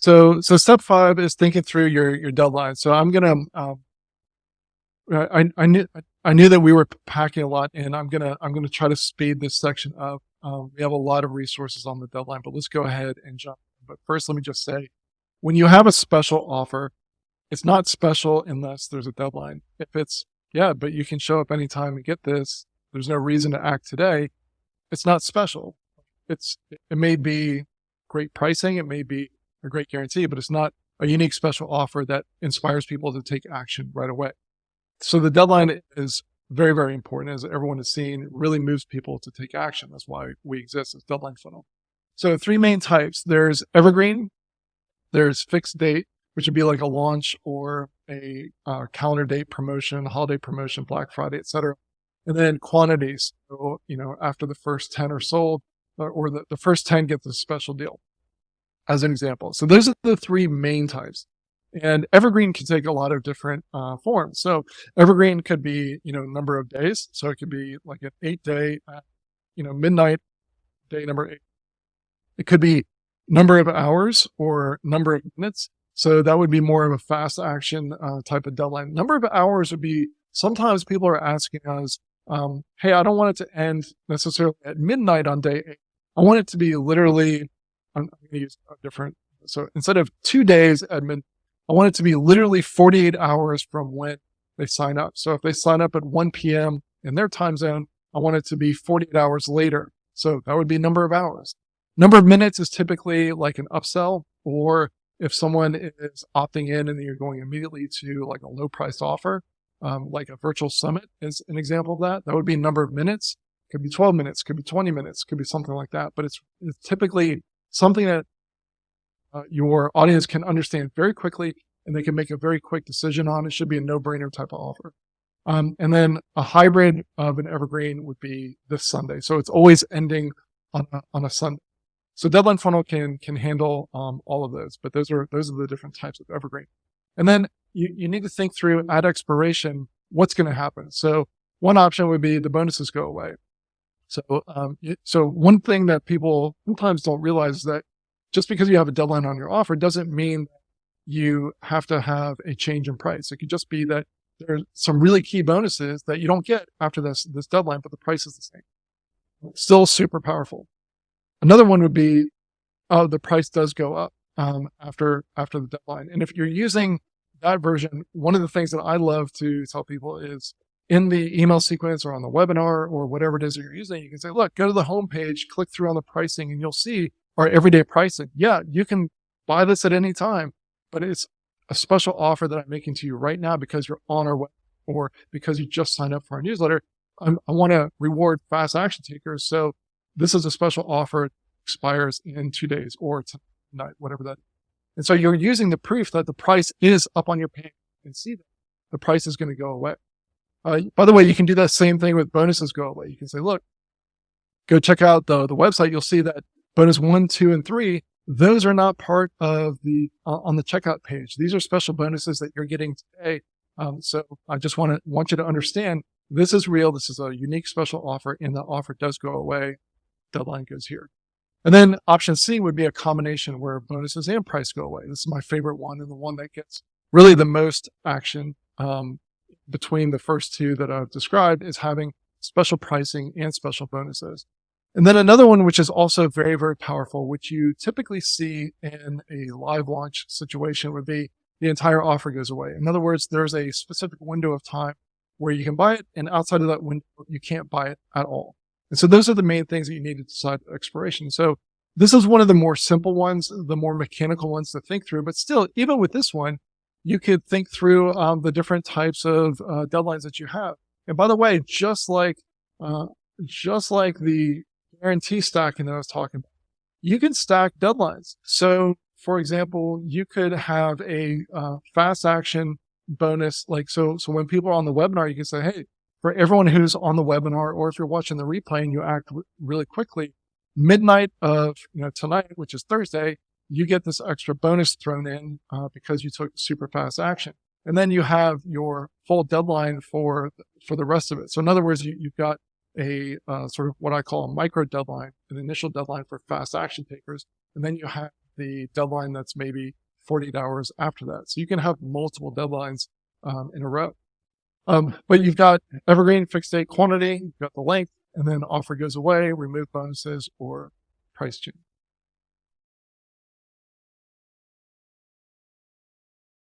So step 5 is thinking through your deadline. So I'm gonna I knew that we were packing a lot, and I'm gonna try to speed this section up. We have a lot of resources on the deadline, but let's go ahead and jump in. But first, let me just say, when you have a special offer, it's not special unless there's a deadline. If it's, yeah, but you can show up anytime and get this, there's no reason to act today, it's not special. It may be great pricing, it may be a great guarantee, but it's not a unique special offer that inspires people to take action right away. So the deadline is very, very important. As everyone has seen, it really moves people to take action. That's why we exist as deadline funnel. So 3 main types. There's evergreen, there's fixed date, which would be like a launch or a calendar date promotion, holiday promotion, Black Friday, etc. And then quantities. So, after the first 10 are sold, or the first 10 get the special deal, as an example. So those are the 3 main types. And evergreen can take a lot of different forms. So evergreen could be, number of days. So it could be like an 8-day, midnight, day number 8. It could be number of hours or number of minutes. So that would be more of a fast action type of deadline. Number of hours would be, sometimes people are asking us, hey, I don't want it to end necessarily at midnight on day 8. I want it to be literally, I'm going to use a different, so instead of 2 days at midnight, I want it to be literally 48 hours from when they sign up. So if they sign up at 1 p.m. in their time zone, I want it to be 48 hours later. So that would be number of hours. Number of minutes is typically like an upsell, or if someone is opting in and you're going immediately to like a low price offer, like a virtual summit is an example of that. That would be number of minutes. Could be 12 minutes, could be 20 minutes, could be something like that. But it's typically something that your audience can understand very quickly and they can make a very quick decision on. It should be a no-brainer type of offer. And then a hybrid of an evergreen would be this Sunday. So it's always ending on a Sunday. So deadline funnel can handle all of those, but those are the different types of evergreen. And then you need to think through at expiration, what's going to happen. So one option would be the bonuses go away. So one thing that people sometimes don't realize is that just because you have a deadline on your offer doesn't mean you have to have a change in price. It could just be that there's some really key bonuses that you don't get after this deadline, but the price is the same. Still super powerful. Another one would be, the price does go up after the deadline. And if you're using that version, one of the things that I love to tell people is in the email sequence or on the webinar or whatever it is that you're using, you can say, look, go to the homepage, click through on the pricing, and you'll see our everyday pricing. Yeah, you can buy this at any time, but it's a special offer that I'm making to you right now because you're on our web or because you just signed up for our newsletter. I want to reward fast action takers. So this is a special offer. It expires in 2 days or tonight, whatever that is. And so you're using the proof that the price is up on your page. You can see that the price is going to go away. By the way, you can do that same thing with bonuses go away. You can say, look, go check out the website. You'll see that bonus 1, 2, and 3, those are not part of the on the checkout page. These are special bonuses that you're getting today. So I just want you to understand this is real. This is a unique special offer, and the offer does go away. Deadline goes here. And then option C would be a combination where bonuses and price go away. This is my favorite one and the one that gets really the most action between the first 2 that I've described is having special pricing and special bonuses. And then another one, which is also very, very powerful, which you typically see in a live launch situation would be the entire offer goes away. In other words, there's a specific window of time where you can buy it, and outside of that window, you can't buy it at all. And so those are the main things that you need to decide at expiration. So this is one of the more simple ones, the more mechanical ones to think through. But still, even with this one, you could think through the different types of deadlines that you have. And by the way, just like the guarantee stacking that I was talking about, you can stack deadlines. So for example, you could have a fast action bonus. So when people are on the webinar, you can say, hey, for everyone who's on the webinar, or if you're watching the replay and you act really quickly, midnight of tonight, which is Thursday, you get this extra bonus thrown in because you took super fast action. And then you have your full deadline for the rest of it. So in other words, you've got a sort of what I call a micro deadline, an initial deadline for fast action takers. And then you have the deadline that's maybe 48 hours after that. So you can have multiple deadlines in a row. But you've got Evergreen, fixed date quantity, you've got the length, and then offer goes away, remove bonuses, or price change.